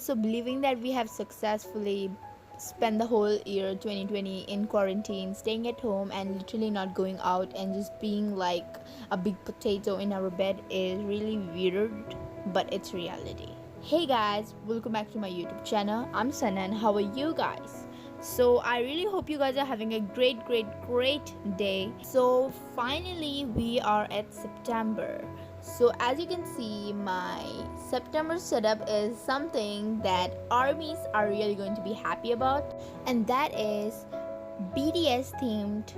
So believing that we have successfully spent the whole year 2020 in quarantine, staying at home and literally not going out and just being like a big potato in our bed is really weird, but it's reality. Hey guys, welcome back to my YouTube channel. I'm Sanan. How are you guys? So I really hope you guys are having a great day. So finally we are at September. So as you can see, my September setup is something that armies are really going to be happy about, and that is BTS themed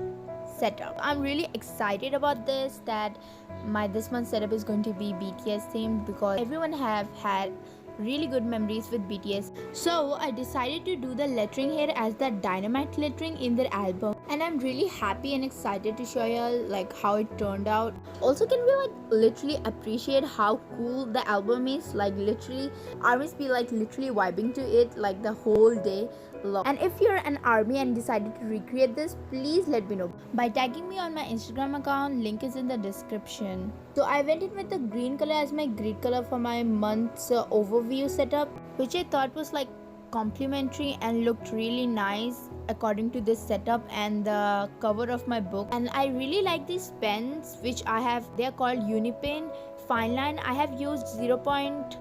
setup. I'm really excited about that my this month's setup is going to be BTS themed because everyone have had really good memories with BTS. So I decided to do the lettering here as the dynamite lettering in their album, and I'm really happy and excited to show y'all like how it turned out. Also, can we like literally appreciate how cool the album is? Like literally armies be like literally vibing to it like the whole day long. And if you're an army and decided to recreate this, please let me know by tagging me on my Instagram account. Link is in the description. So I went in with the green color as my grid color for my month's overview setup, which I thought was like complimentary and looked really nice according to this setup and the cover of my book. And I really like these pens which I have. They're called Unipen fine line. I have used 0.1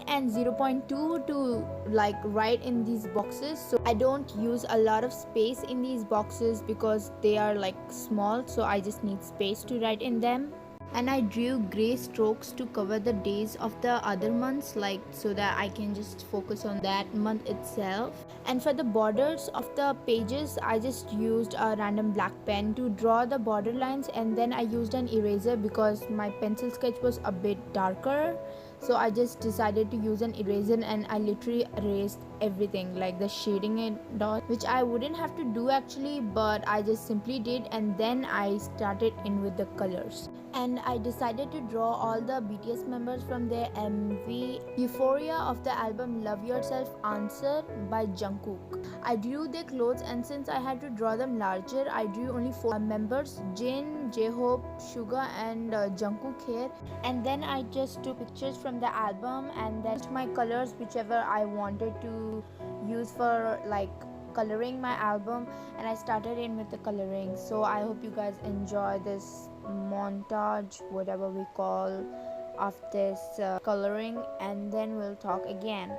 and 0.2 to like write in these boxes, so I don't use a lot of space in these boxes because they are like small, so I just need space to write in them. And I drew gray strokes to cover the days of the other months, like so that I can just focus on that month itself. And for the borders of the pages, I just used a random black pen to draw the border lines, and then I used an eraser because my pencil sketch was a bit darker. So I just decided to use an eraser and I literally erased everything like the shading and dot, which I wouldn't have to do actually, but I just simply did. And then I started in with the colors, and I decided to draw all the BTS members from their MV Euphoria of the album Love Yourself Answer by Jungkook. I drew their clothes, and since I had to draw them larger, I drew only 4 members: Jin, J-Hope, Suga and Jungkook here. And then I just took pictures from the album and then my colors whichever I wanted to use for like coloring my album, and I started in with the coloring. So I hope you guys enjoy this montage, whatever we call, of this coloring, and then we'll talk again.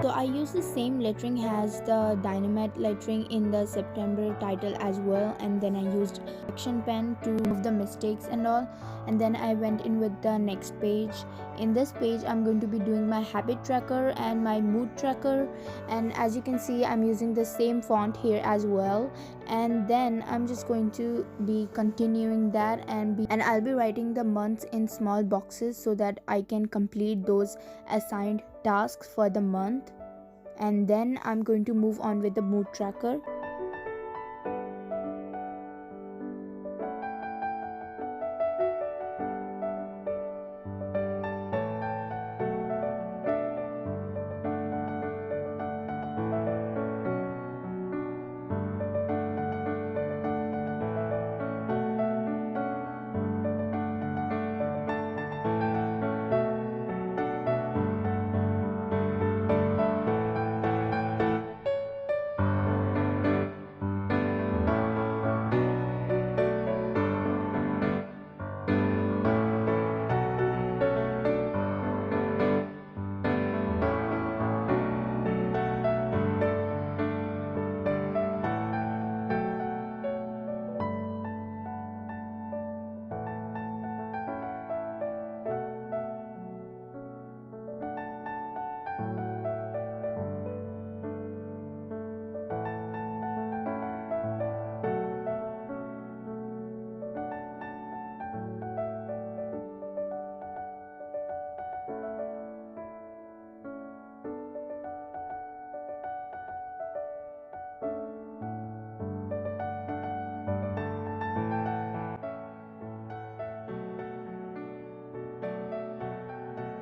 So I use the same lettering as the dynamite lettering in the September title as well, and then I used action pen to remove the mistakes and all, and then I went in with the next page. In this page I'm going to be doing my habit tracker and my mood tracker, and as you can see I'm using the same font here as well, and then I'm just going to be continuing that, and I'll be writing the months in small boxes so that I can complete those assigned tasks for the month. And then I'm going to move on with the mood tracker.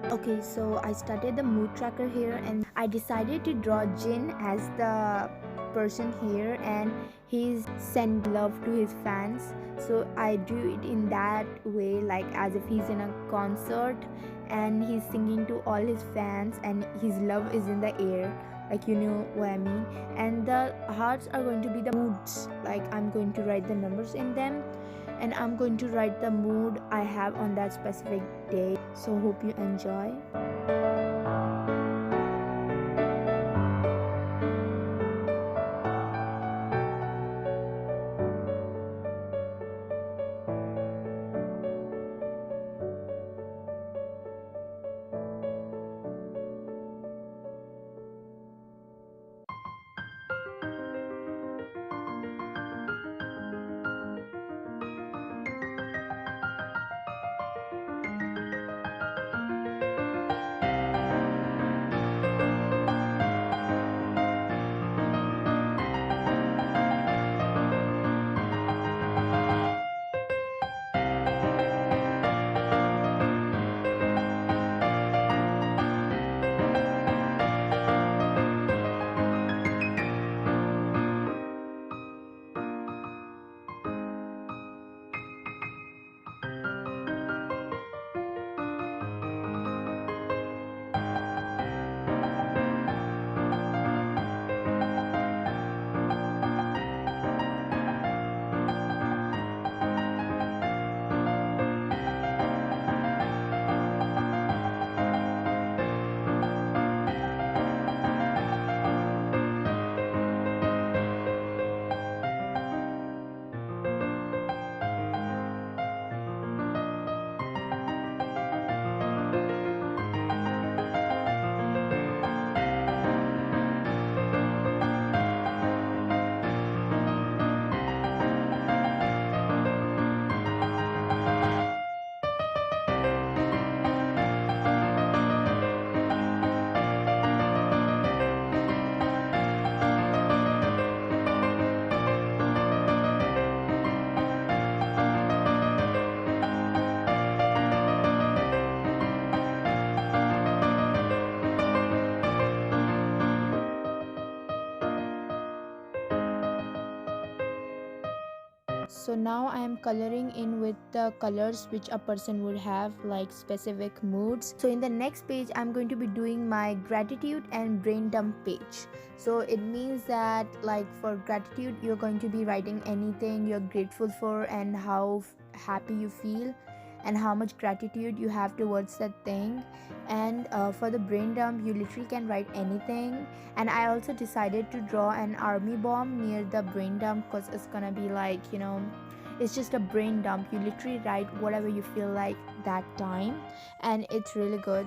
Okay, so I started the mood tracker here, and I decided to draw Jin as the person here, and he's send love to his fans. So I drew it in that way, like as if he's in a concert and he's singing to all his fans and his love is in the air, like, you know what I mean. And the hearts are going to be the moods, like I'm going to write the numbers in them, and I'm going to write the mood I have on that specific day. So hope you enjoy. So now I am coloring in with the colors which a person would have, like specific moods. So in the next page I'm going to be doing my gratitude and brain dump page. So it means that, like, for gratitude you're going to be writing anything you're grateful for and how happy you feel, and how much gratitude you have towards that thing. And for the brain dump, you literally can write anything. And I also decided to draw an army bomb near the brain dump because it's gonna be like, it's just a brain dump. You literally write whatever you feel like that time, and it's really good.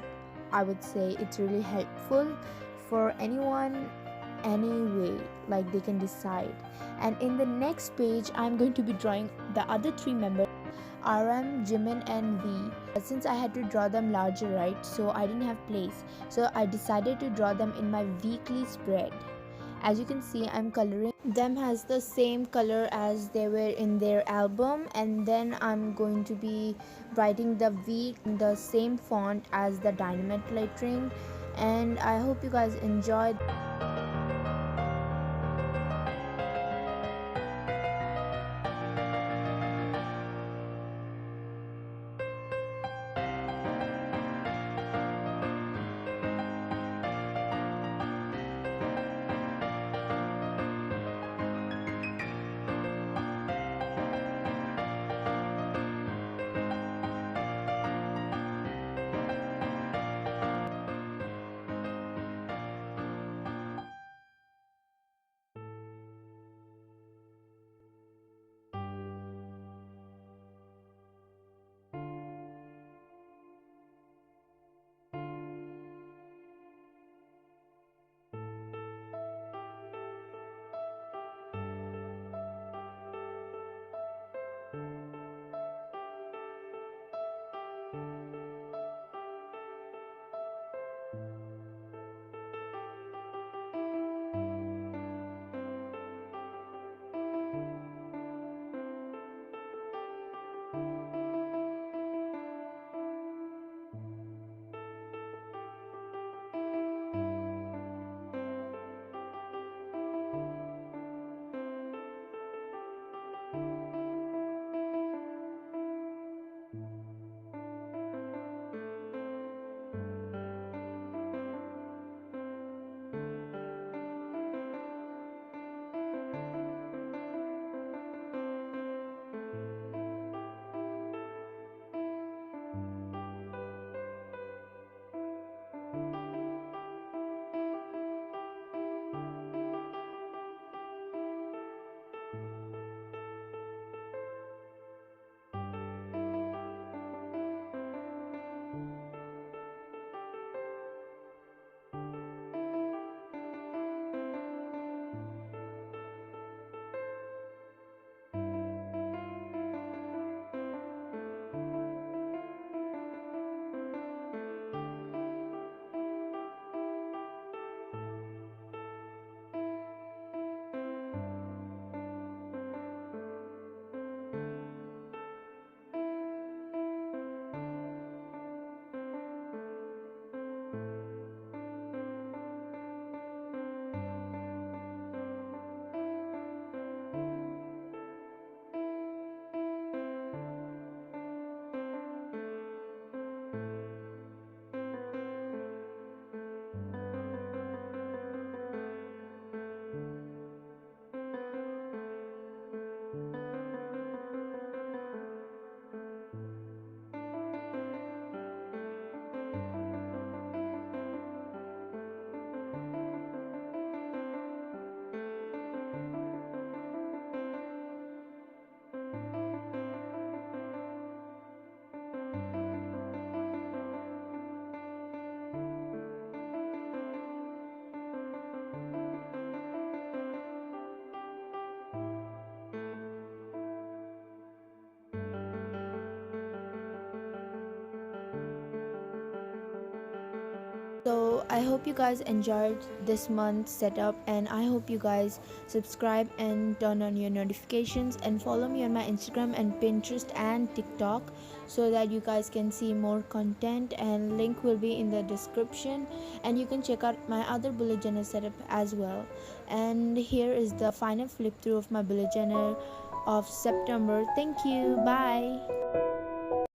I would say it's really helpful for anyone, anyway, like they can decide. And in the next page, I'm going to be drawing the other three members, RM, Jimin, and V. Since I had to draw them larger, right, so I didn't have place, so I decided to draw them in my weekly spread. As you can see, I'm coloring them as the same color as they were in their album, and then I'm going to be writing the V in the same font as the Dynamite lettering. And I hope you guys enjoyed. So I hope you guys enjoyed this month's setup, and I hope you guys subscribe and turn on your notifications and follow me on my Instagram and Pinterest and TikTok so that you guys can see more content, and link will be in the description, and you can check out my other bullet journal setup as well. And here is the final flip through of my bullet journal of September. Thank you. Bye.